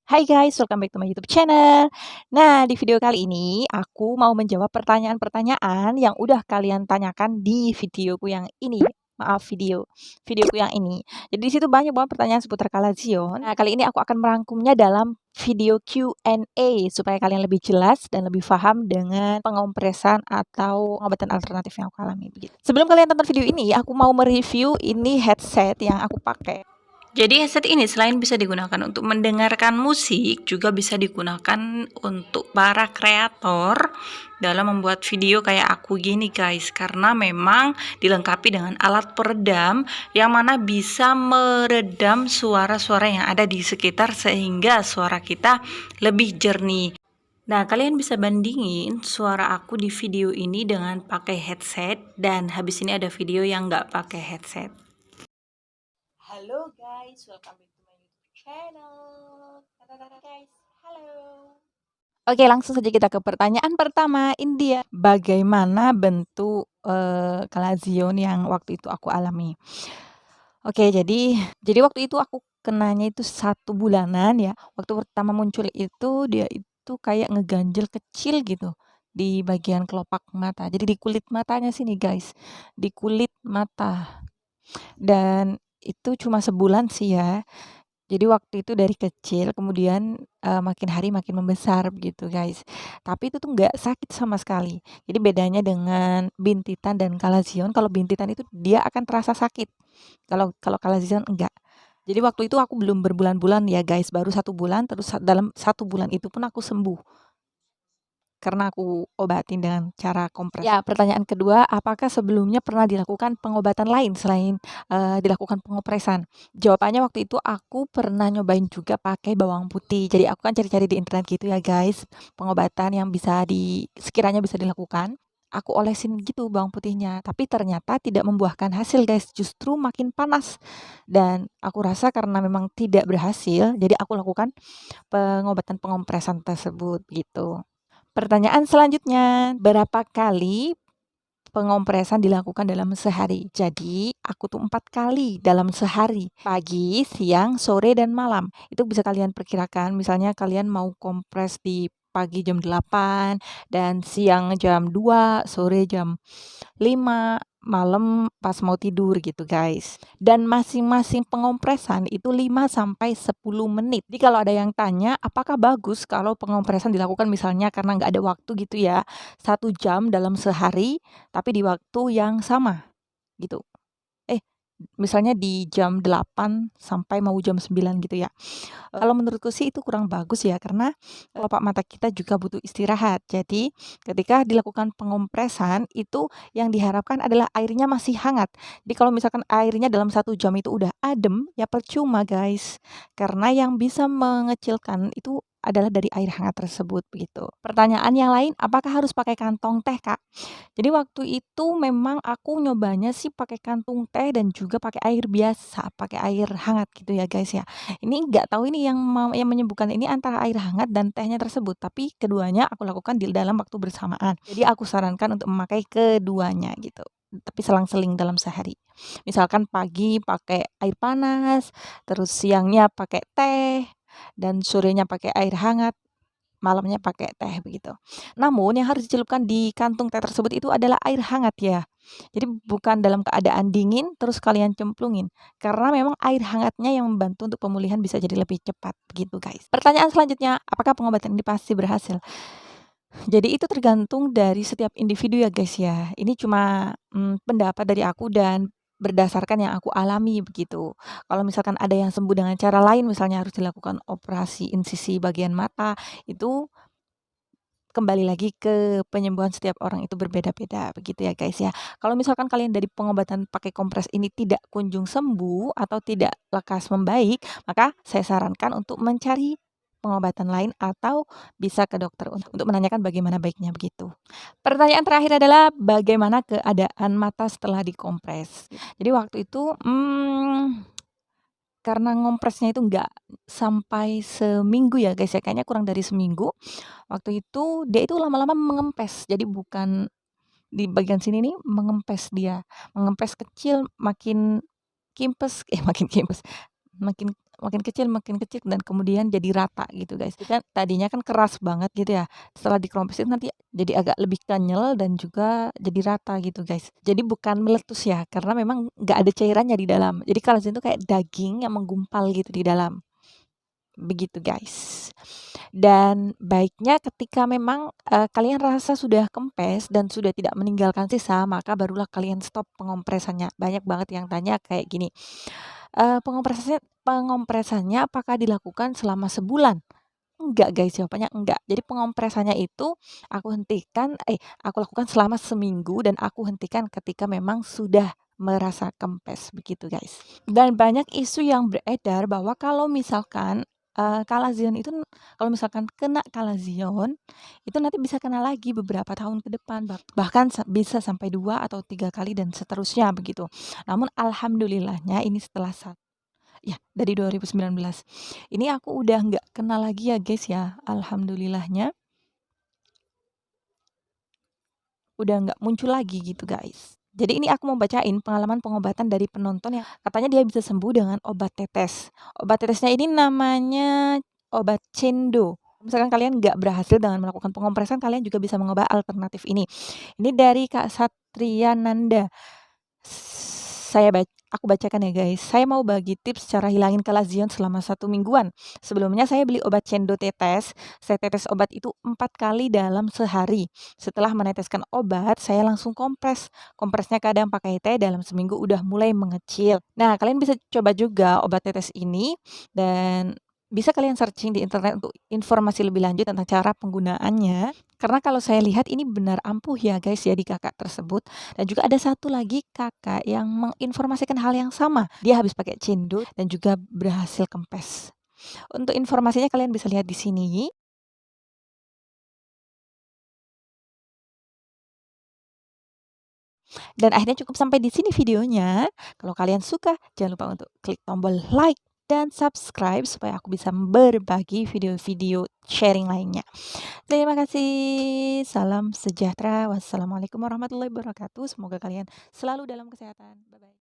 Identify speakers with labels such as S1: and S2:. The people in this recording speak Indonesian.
S1: Hai guys, welcome back to my YouTube channel. Nah, di video kali ini aku mau menjawab pertanyaan-pertanyaan yang udah kalian tanyakan di videoku yang ini. Maaf, videoku yang ini. Jadi di situ banyak banget pertanyaan seputar Kalazion. Nah, kali ini aku akan merangkumnya dalam video Q&A supaya kalian lebih jelas dan lebih paham dengan pengompresan atau pengobatan alternatif yang aku alami begitu. Sebelum kalian tonton video ini, aku mau mereview ini headset yang aku pakai. Jadi headset ini selain bisa digunakan untuk mendengarkan musik, juga bisa digunakan untuk para kreator dalam membuat video kayak aku gini guys, karena memang dilengkapi dengan alat peredam yang mana bisa meredam suara-suara yang ada di sekitar sehingga suara kita lebih jernih. Nah, kalian bisa bandingin suara aku di video ini dengan pakai headset, dan habis ini ada video yang nggak pakai headset. Halo guys, welcome back to my YouTube channel. Guys, halo. Oke, langsung saja kita ke pertanyaan pertama. Ini dia, bagaimana bentuk Kalazion yang waktu itu aku alami. Oke, jadi waktu itu aku kenanya itu 1 bulanan ya. Waktu pertama muncul itu dia itu kayak ngeganjel kecil gitu di bagian kelopak mata. Jadi di kulit matanya sini guys, di kulit mata. Dan itu cuma sebulan sih ya. Jadi waktu itu dari kecil kemudian, makin hari makin membesar begitu guys. Tapi itu tuh nggak sakit sama sekali. Jadi bedanya dengan bintitan dan Kalazion, kalau bintitan itu dia akan terasa sakit. Kalau kalau Kalazion enggak. Jadi waktu itu aku belum berbulan-bulan ya guys, baru 1 bulan, terus dalam 1 bulan itu pun aku sembuh. Karena aku obatin dengan cara kompres. Ya, pertanyaan kedua, apakah sebelumnya pernah dilakukan pengobatan lain selain, dilakukan pengopresan? Jawabannya waktu itu aku pernah nyobain juga pakai bawang putih. Jadi aku kan cari-cari di internet gitu ya guys, pengobatan yang sekiranya bisa dilakukan. Aku olesin gitu bawang putihnya, tapi ternyata tidak membuahkan hasil guys, justru makin panas. Dan aku rasa karena memang tidak berhasil, jadi aku lakukan pengobatan pengopresan tersebut gitu. Pertanyaan selanjutnya, berapa kali pengompresan dilakukan dalam sehari? Jadi, aku tuh 4 kali dalam sehari, pagi, siang, sore, dan malam. Itu bisa kalian perkirakan, misalnya kalian mau kompres di pagi jam 8 dan siang jam 2, sore jam 5, malam pas mau tidur gitu guys. Dan masing-masing pengompresan itu 5 sampai 10 menit. Jadi kalau ada yang tanya, apakah bagus kalau pengompresan dilakukan misalnya karena nggak ada waktu gitu ya, 1 jam dalam sehari, tapi di waktu yang sama gitu. Misalnya di jam 8 sampai mau jam 9 gitu ya. Kalau menurutku sih itu kurang bagus ya, karena kelopak mata kita juga butuh istirahat. Jadi ketika dilakukan pengompresan itu yang diharapkan adalah airnya masih hangat. Jadi kalau misalkan airnya dalam 1 jam itu udah adem, ya percuma guys. Karena yang bisa mengecilkan itu adalah dari air hangat tersebut begitu. Pertanyaan yang lain, apakah harus pakai kantong teh, Kak? Jadi waktu itu memang aku nyobanya sih pakai kantung teh dan juga pakai air biasa, pakai air hangat gitu ya guys ya. Ini nggak tahu ini yang menyembuhkan ini antara air hangat dan tehnya tersebut, tapi keduanya aku lakukan di dalam waktu bersamaan. Jadi aku sarankan untuk memakai keduanya gitu, tapi selang-seling dalam sehari. Misalkan pagi pakai air panas, terus siangnya pakai teh, dan sorenya pakai air hangat, malamnya pakai teh begitu. Namun yang harus dicelupkan di kantung teh tersebut itu adalah air hangat ya. Jadi bukan dalam keadaan dingin terus kalian cemplungin. Karena memang air hangatnya yang membantu untuk pemulihan bisa jadi lebih cepat begitu guys. Pertanyaan selanjutnya, apakah pengobatan ini pasti berhasil? Jadi itu tergantung dari setiap individu ya guys ya. Ini cuma pendapat dari aku dan berdasarkan yang aku alami begitu. Kalau misalkan ada yang sembuh dengan cara lain, misalnya harus dilakukan operasi insisi bagian mata, itu kembali lagi ke penyembuhan setiap orang itu berbeda-beda begitu ya guys ya. Kalau misalkan kalian dari pengobatan pakai kompres ini tidak kunjung sembuh atau tidak lekas membaik, maka saya sarankan untuk mencari pengobatan lain atau bisa ke dokter untuk menanyakan bagaimana baiknya begitu. Pertanyaan terakhir adalah bagaimana keadaan mata setelah dikompres? Jadi waktu itu, karena ngompresnya itu nggak sampai seminggu ya guys ya, kayaknya kurang dari seminggu. Waktu itu dia itu lama-lama mengempes, jadi bukan di bagian sini nih mengempes dia, mengempes kecil makin kimpes makin kimpes, makin makin kecil dan kemudian jadi rata gitu guys. Itu kan tadinya kan keras banget gitu ya. Setelah dikompresin nanti jadi agak lebih kenyal dan juga jadi rata gitu guys. Jadi bukan meletus ya, karena memang nggak ada cairannya di dalam. Jadi kolagen itu kayak daging yang menggumpal gitu di dalam. Begitu guys. Dan baiknya ketika memang, kalian rasa sudah kempes dan sudah tidak meninggalkan sisa, maka barulah kalian stop pengompresannya. Banyak banget yang tanya kayak gini, "Pengompresannya apakah dilakukan selama sebulan?" Enggak guys, jawabannya enggak. Jadi pengompresannya itu aku lakukan selama seminggu dan aku hentikan ketika memang sudah merasa kempes, begitu guys. Dan banyak isu yang beredar bahwa kalau misalkan, kalazion itu kalau misalkan kena kalazion, itu nanti bisa kena lagi beberapa tahun ke depan, bahkan bisa sampai 2 atau 3 kali dan seterusnya begitu. Namun alhamdulillahnya ini setelah ya, dari 2019. Ini aku udah nggak kenal lagi ya guys ya, alhamdulillahnya udah nggak muncul lagi gitu guys. Jadi ini aku mau bacain pengalaman pengobatan dari penonton yang katanya dia bisa sembuh dengan obat tetes. Obat tetesnya ini namanya obat Cendo. Misalkan kalian nggak berhasil dengan melakukan pengompresan, kalian juga bisa mencoba alternatif ini. Ini dari Kak Satriananda. Aku bacakan ya guys. Saya mau bagi tips cara hilangin kalazion selama 1 mingguan. Sebelumnya saya beli obat Cendo tetes. Saya tetes obat itu 4 kali dalam sehari. Setelah meneteskan obat, saya langsung kompres. Kompresnya kadang pakai teh, dalam seminggu udah mulai mengecil. Nah, kalian bisa coba juga obat tetes ini dan bisa kalian searching di internet untuk informasi lebih lanjut tentang cara penggunaannya. Karena kalau saya lihat ini benar ampuh ya guys ya di kakak tersebut. Dan juga ada satu lagi kakak yang menginformasikan hal yang sama. Dia habis pakai Cendo dan juga berhasil kempes. Untuk informasinya kalian bisa lihat di sini. Dan akhirnya cukup sampai di sini videonya. Kalau kalian suka, jangan lupa untuk klik tombol like dan subscribe supaya aku bisa berbagi video-video sharing lainnya. Terima kasih. Salam sejahtera. Wassalamualaikum warahmatullahi wabarakatuh. Semoga kalian selalu dalam kesehatan. Bye bye.